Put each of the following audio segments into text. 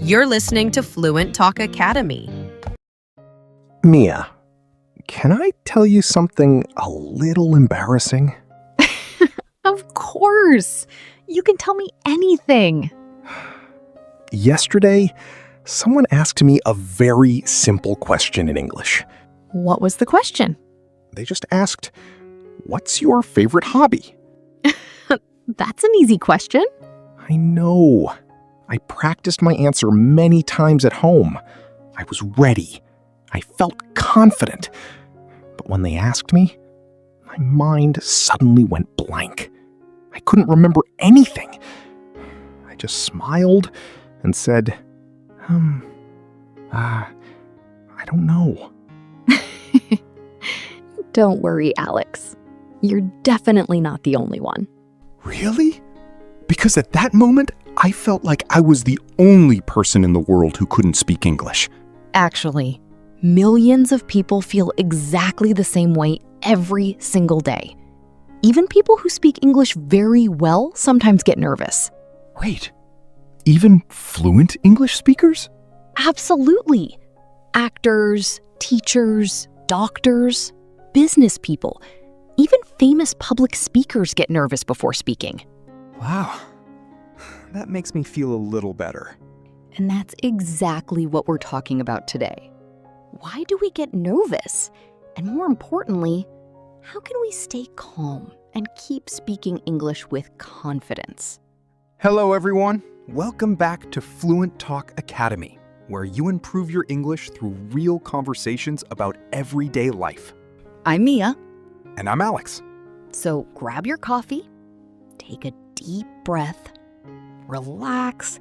You're listening to Fluent Talk Academy. Mia, can I tell you something a little embarrassing? Of course. You can tell me anything. Yesterday, someone asked me a very simple question in English. What was the question? They just asked, "What's your favorite hobby?" That's an easy question. I know. I practiced my answer many times at home. I was ready. I felt confident. But when they asked me, my mind suddenly went blank. I couldn't remember anything. I just smiled and said, I don't know. Don't worry, Alex. You're definitely not the only one. Really? Because at that moment, I felt like I was the only person in the world who couldn't speak English. Actually, millions of people feel exactly the same way every single day. Even people who speak English very well sometimes get nervous. Wait, even fluent English speakers? Absolutely. Actors, teachers, doctors, business people, even famous public speakers get nervous before speaking. Wow, that makes me feel a little better. And that's exactly what we're talking about today. Why do we get nervous? And more importantly, how can we stay calm and keep speaking English with confidence? Hello, everyone. Welcome back to Fluent Talk Academy, where you improve your English through real conversations about everyday life. I'm Mia. And I'm Alex. So grab your coffee, take a deep breath, relax,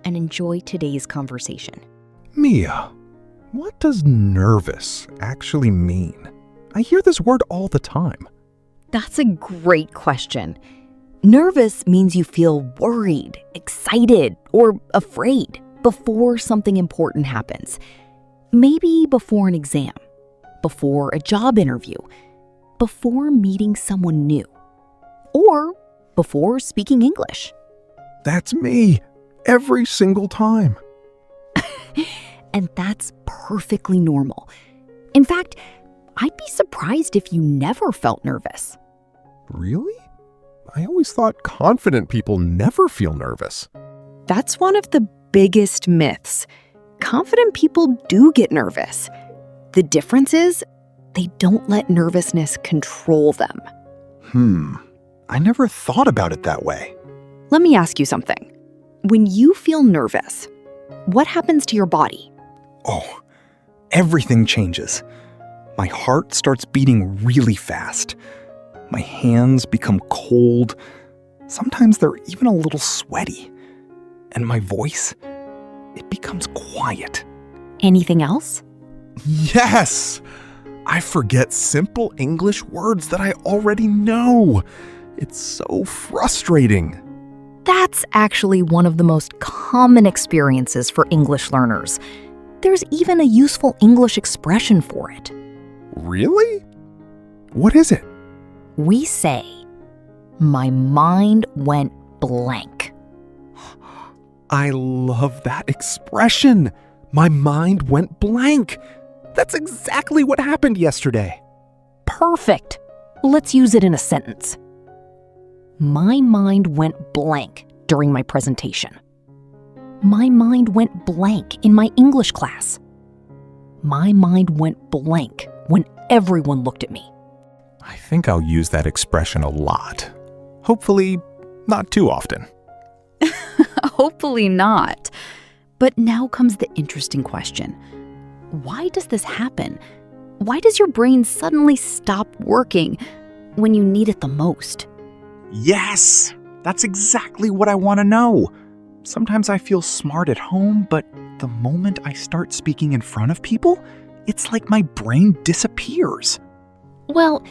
and enjoy today's conversation. Mia, what does nervous actually mean? I hear this word all the time. That's a great question. Nervous means you feel worried, excited, or afraid before something important happens. Maybe before an exam, before a job interview, before meeting someone new, or before speaking English. That's me, every single time. And that's perfectly normal. In fact, I'd be surprised if you never felt nervous. Really? I always thought confident people never feel nervous. That's one of the biggest myths. Confident people do get nervous. The difference is they don't let nervousness control them. I never thought about it that way. Let me ask you something. When you feel nervous, what happens to your body? Oh, everything changes. My heart starts beating really fast. My hands become cold. Sometimes they're even a little sweaty. And my voice, it becomes quiet. Anything else? Yes! I forget simple English words that I already know. It's so frustrating. That's actually one of the most common experiences for English learners. There's even a useful English expression for it. Really? What is it? We say, "My mind went blank." I love that expression. My mind went blank. That's exactly what happened yesterday. Perfect. Let's use it in a sentence. My mind went blank during my presentation. My mind went blank in my English class. My mind went blank when everyone looked at me. I think I'll use that expression a lot. Hopefully, not too often. Hopefully not. But now comes the interesting question. Why does this happen? Why does your brain suddenly stop working when you need it the most? Yes! That's exactly what I want to know. Sometimes I feel smart at home, but the moment I start speaking in front of people, it's like my brain disappears. Well,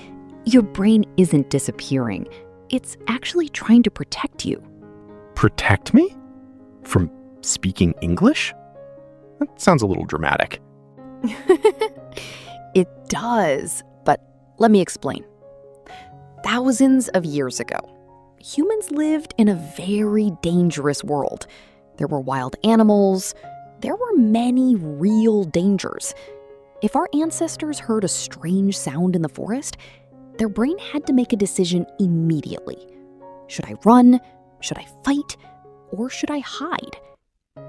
your brain isn't disappearing. It's actually trying to protect you. Protect me? From speaking English? That sounds a little dramatic. It does, but let me explain. Thousands of years ago, humans lived in a very dangerous world. There were wild animals, there were many real dangers. If our ancestors heard a strange sound in the forest, their brain had to make a decision immediately. Should I run? Should I fight? Or should I hide?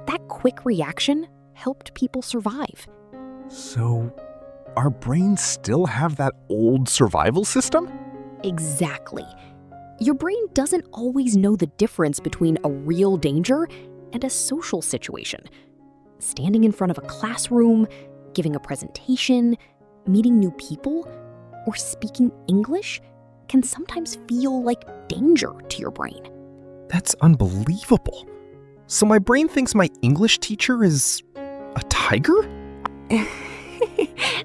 That quick reaction helped people survive. So, our brains still have that old survival system? Exactly. Your brain doesn't always know the difference between a real danger and a social situation. Standing in front of a classroom, giving a presentation, meeting new people, or speaking English can sometimes feel like danger to your brain. That's unbelievable. So my brain thinks my English teacher is a tiger?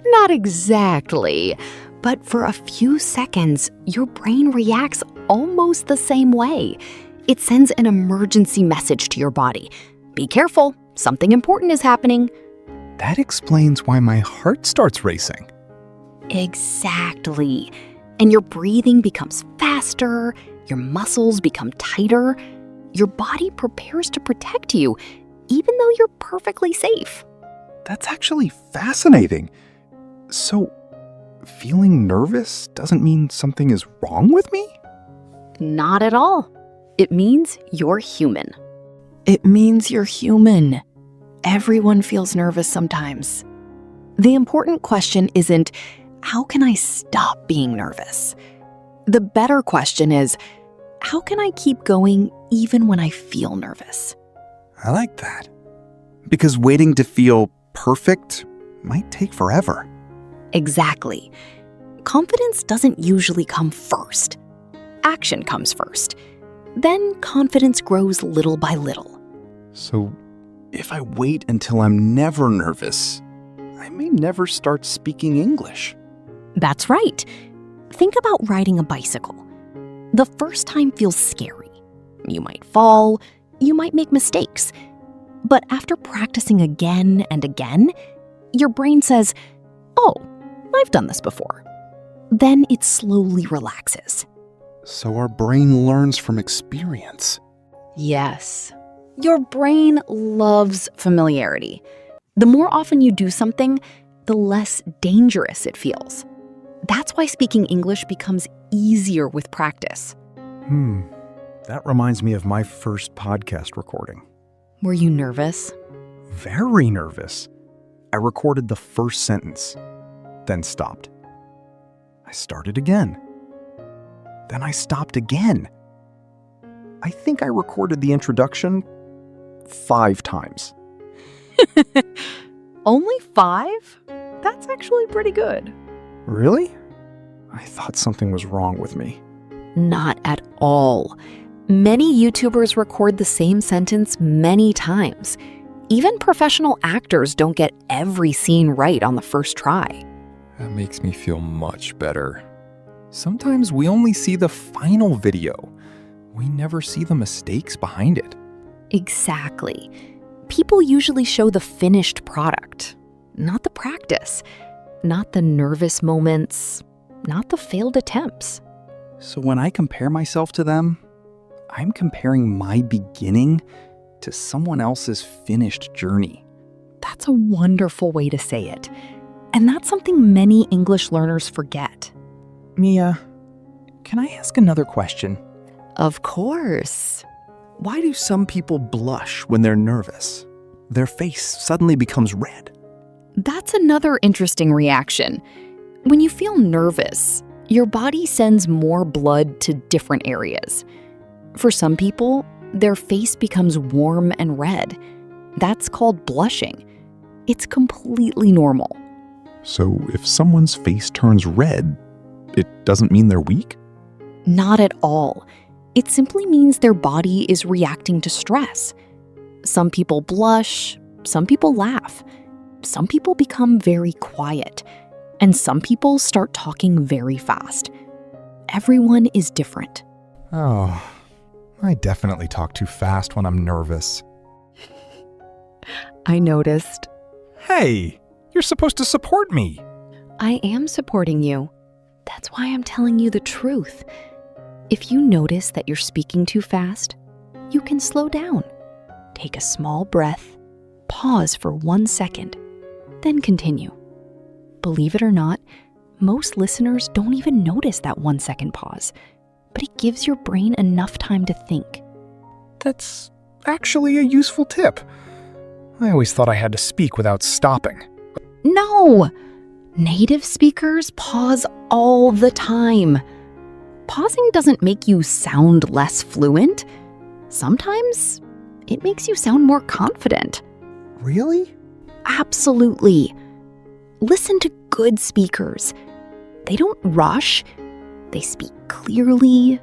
Not exactly, but for a few seconds, your brain reacts almost the same way. It sends an emergency message to your body. Be careful, something important is happening. That explains why my heart starts racing. Exactly. And your breathing becomes faster, your muscles become tighter, your body prepares to protect you, even though you're perfectly safe. That's actually fascinating. So, feeling nervous doesn't mean something is wrong with me? Not at all. It means you're human. It means you're human. Everyone feels nervous sometimes. The important question isn't, how can I stop being nervous? The better question is, how can I keep going even when I feel nervous? I like that. Because waiting to feel perfect might take forever. Exactly. Confidence doesn't usually come first. Action comes first. Then confidence grows little by little. So, if I wait until I'm never nervous, I may never start speaking English. That's right. Think about riding a bicycle. The first time feels scary. You might fall, you might make mistakes. But after practicing again and again, your brain says, "Oh, I've done this before." Then it slowly relaxes. So our brain learns from experience. Yes. Your brain loves familiarity. The more often you do something, the less dangerous it feels. That's why speaking English becomes easier with practice. That reminds me of my first podcast recording. Were you nervous? Very nervous. I recorded the first sentence, then stopped. I started again. Then I stopped again. I think I recorded the introduction 5 times. Only 5? That's actually pretty good. Really? I thought something was wrong with me. Not at all. Many YouTubers record the same sentence many times. Even professional actors don't get every scene right on the first try. That makes me feel much better. Sometimes we only see the final video. We never see the mistakes behind it. Exactly. People usually show the finished product, not the practice, not the nervous moments, not the failed attempts. So when I compare myself to them, I'm comparing my beginning to someone else's finished journey. That's a wonderful way to say it. And that's something many English learners forget. Mia, can I ask another question? Of course. Why do some people blush when they're nervous? Their face suddenly becomes red. That's another interesting reaction. When you feel nervous, your body sends more blood to different areas. For some people, their face becomes warm and red. That's called blushing. It's completely normal. So if someone's face turns red, it doesn't mean they're weak? Not at all. It simply means their body is reacting to stress. Some people blush, some people laugh, some people become very quiet, and some people start talking very fast. Everyone is different. Oh, I definitely talk too fast when I'm nervous. I noticed. Hey, you're supposed to support me. I am supporting you. That's why I'm telling you the truth. If you notice that you're speaking too fast, you can slow down. Take a small breath, pause for 1 second, then continue. Believe it or not, most listeners don't even notice that 1 second pause, but it gives your brain enough time to think. That's actually a useful tip. I always thought I had to speak without stopping. No! Native speakers pause all the time. Pausing doesn't make you sound less fluent. Sometimes it makes you sound more confident. Really? Absolutely. Listen to good speakers. They don't rush. They speak clearly.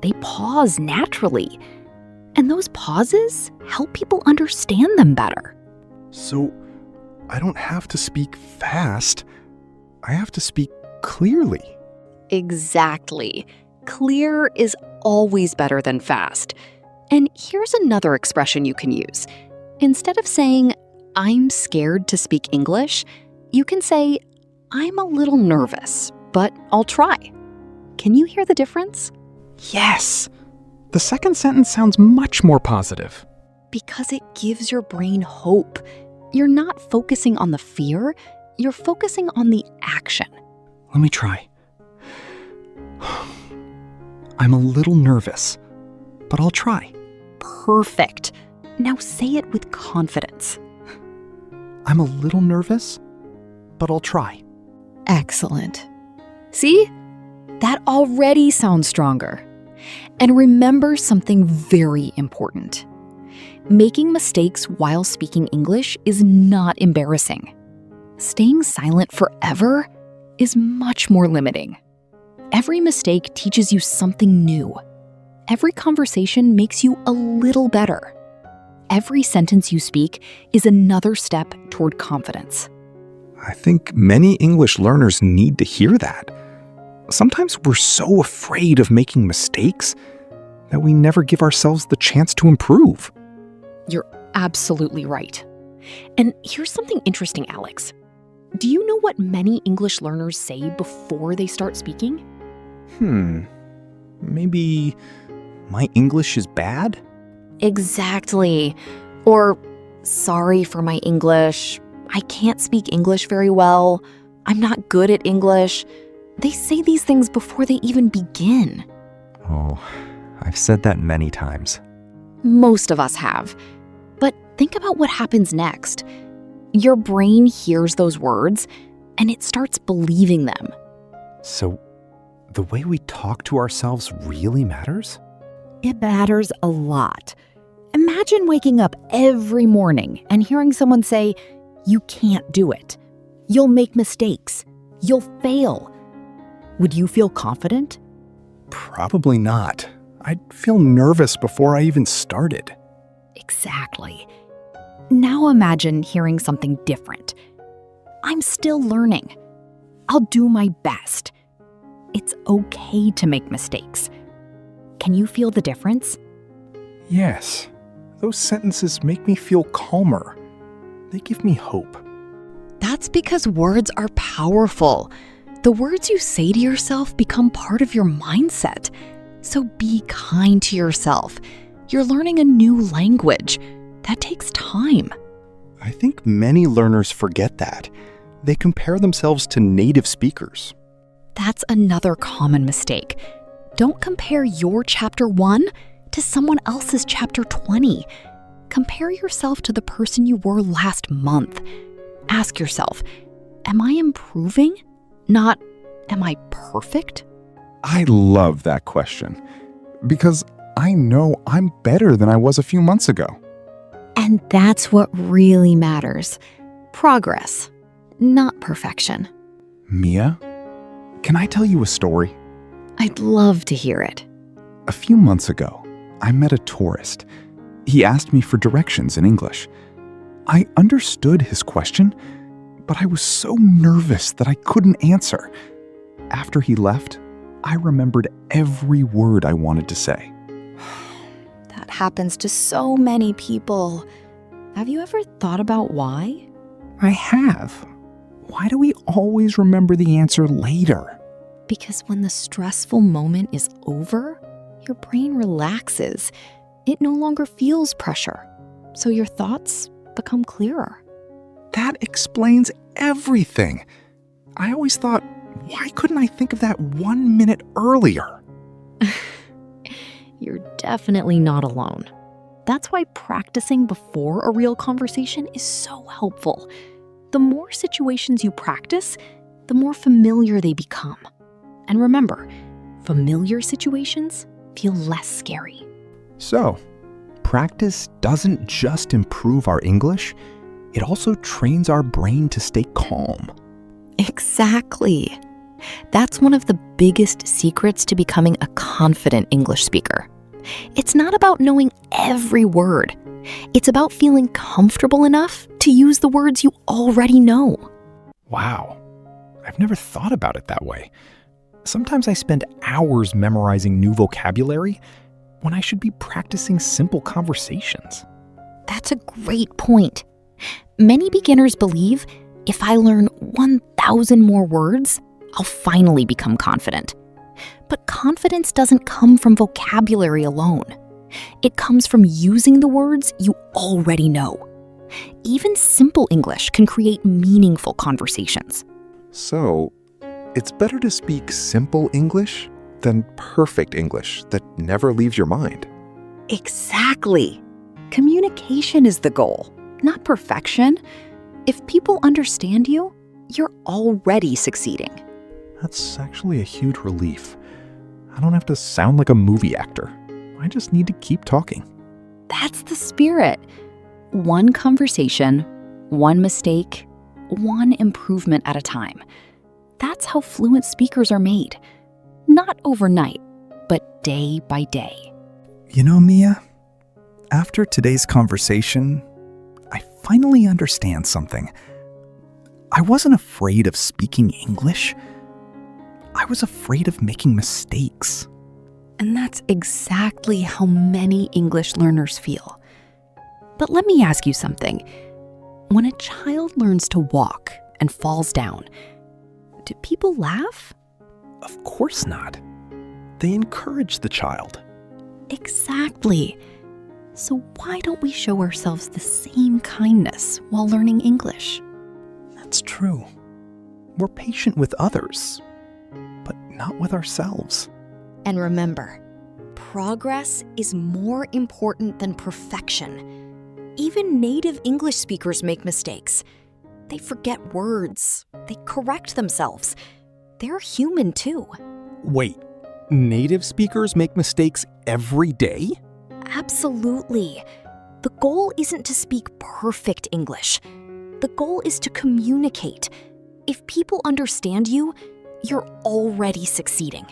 They pause naturally. And those pauses help people understand them better. So, I don't have to speak fast. I have to speak clearly. Exactly. Clear is always better than fast. And here's another expression you can use. Instead of saying, I'm scared to speak English, you can say, I'm a little nervous, but I'll try. Can you hear the difference? Yes! The second sentence sounds much more positive. Because it gives your brain hope. You're not focusing on the fear, you're focusing on the action. Let me try. I'm a little nervous, but I'll try. Perfect. Now say it with confidence. I'm a little nervous, but I'll try. Excellent. See? That already sounds stronger. And remember something very important. Making mistakes while speaking English is not embarrassing. Staying silent forever is much more limiting. Every mistake teaches you something new. Every conversation makes you a little better. Every sentence you speak is another step toward confidence. I think many English learners need to hear that. Sometimes we're so afraid of making mistakes that we never give ourselves the chance to improve. You're absolutely right. And here's something interesting, Alex. Do you know what many English learners say before they start speaking? Maybe my English is bad? Exactly. Or, sorry for my English. I can't speak English very well. I'm not good at English. They say these things before they even begin. Oh, I've said that many times. Most of us have. But think about what happens next. Your brain hears those words, and it starts believing them. So, the way we talk to ourselves really matters? It matters a lot. Imagine waking up every morning and hearing someone say, "You can't do it. You'll make mistakes. You'll fail." Would you feel confident? Probably not. I'd feel nervous before I even started. Exactly. Now imagine hearing something different. "I'm still learning. I'll do my best. It's okay to make mistakes." Can you feel the difference? Yes, those sentences make me feel calmer. They give me hope. That's because words are powerful. The words you say to yourself become part of your mindset. So be kind to yourself. You're learning a new language. That takes time. I think many learners forget that. They compare themselves to native speakers. That's another common mistake. Don't compare your chapter 1 to someone else's chapter 20. Compare yourself to the person you were last month. Ask yourself, am I improving? Not, am I perfect? I love that question because I know I'm better than I was a few months ago. And that's what really matters. Progress, not perfection. Mia, can I tell you a story? I'd love to hear it. A few months ago, I met a tourist. He asked me for directions in English. I understood his question, but I was so nervous that I couldn't answer. After he left, I remembered every word I wanted to say. That happens to so many people. Have you ever thought about why? I have. Why do we always remember the answer later? Because when the stressful moment is over, your brain relaxes. It no longer feels pressure. So your thoughts become clearer. That explains everything. I always thought, why couldn't I think of that 1 minute earlier? You're definitely not alone. That's why practicing before a real conversation is so helpful. The more situations you practice, the more familiar they become. And remember, familiar situations feel less scary. So, practice doesn't just improve our English, it also trains our brain to stay calm. Exactly. That's one of the biggest secrets to becoming a confident English speaker. It's not about knowing every word. It's about feeling comfortable enough to use the words you already know. Wow, I've never thought about it that way. Sometimes I spend hours memorizing new vocabulary when I should be practicing simple conversations. That's a great point. Many beginners believe if I learn 1,000 more words, I'll finally become confident. But confidence doesn't come from vocabulary alone. It comes from using the words you already know. Even simple English can create meaningful conversations. So, it's better to speak simple English than perfect English that never leaves your mind. Exactly. Communication is the goal, not perfection. If people understand you, you're already succeeding. That's actually a huge relief. I don't have to sound like a movie actor. I just need to keep talking. That's the spirit. One conversation, one mistake, one improvement at a time. That's how fluent speakers are made. Not overnight, but day by day. You know, Mia, after today's conversation, I finally understand something. I wasn't afraid of speaking English. I was afraid of making mistakes. And that's exactly how many English learners feel. But let me ask you something. When a child learns to walk and falls down, do people laugh? Of course not. They encourage the child. Exactly. So why don't we show ourselves the same kindness while learning English? That's true. We're patient with others, but not with ourselves. And remember, progress is more important than perfection. Even native English speakers make mistakes. They forget words. They correct themselves. They're human too. Wait, native speakers make mistakes every day? Absolutely. The goal isn't to speak perfect English. The goal is to communicate. If people understand you, you're already succeeding.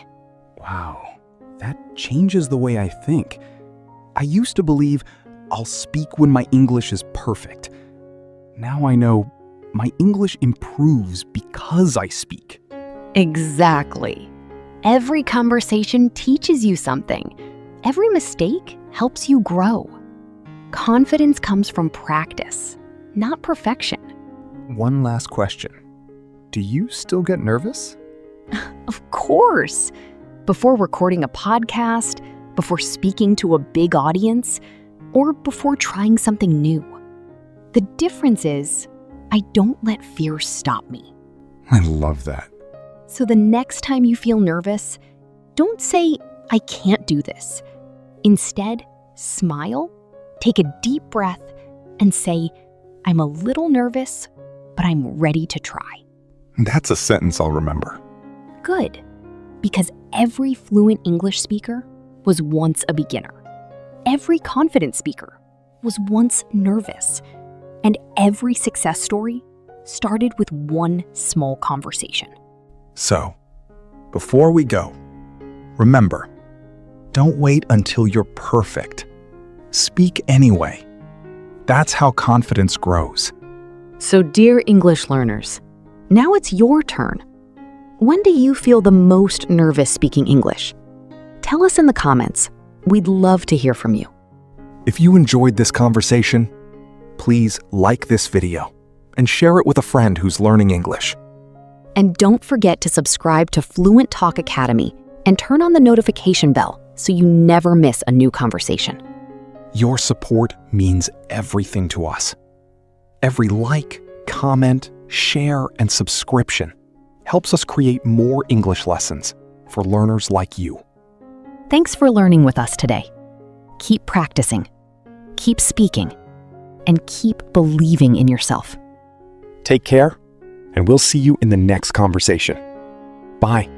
Wow, that changes the way I think. I used to believe I'll speak when my English is perfect. Now I know my English improves because I speak. Exactly. Every conversation teaches you something. Every mistake helps you grow. Confidence comes from practice, not perfection. One last question. Do you still get nervous? Of course. Before recording a podcast, before speaking to a big audience, or before trying something new. The difference is, I don't let fear stop me. I love that. So the next time you feel nervous, don't say, I can't do this. Instead, smile, take a deep breath, and say, I'm a little nervous, but I'm ready to try. That's a sentence I'll remember. Good, because every fluent English speaker was once a beginner. Every confident speaker was once nervous. And every success story started with one small conversation. So, before we go, remember, don't wait until you're perfect. Speak anyway. That's how confidence grows. So, dear English learners, now it's your turn. When do you feel the most nervous speaking English? Tell us in the comments. We'd love to hear from you. If you enjoyed this conversation, please like this video and share it with a friend who's learning English. And don't forget to subscribe to Fluent Talk Academy and turn on the notification bell so you never miss a new conversation. Your support means everything to us. Every like, comment, share, and subscription helps us create more English lessons for learners like you. Thanks for learning with us today. Keep practicing, keep speaking, and keep believing in yourself. Take care, and we'll see you in the next conversation. Bye.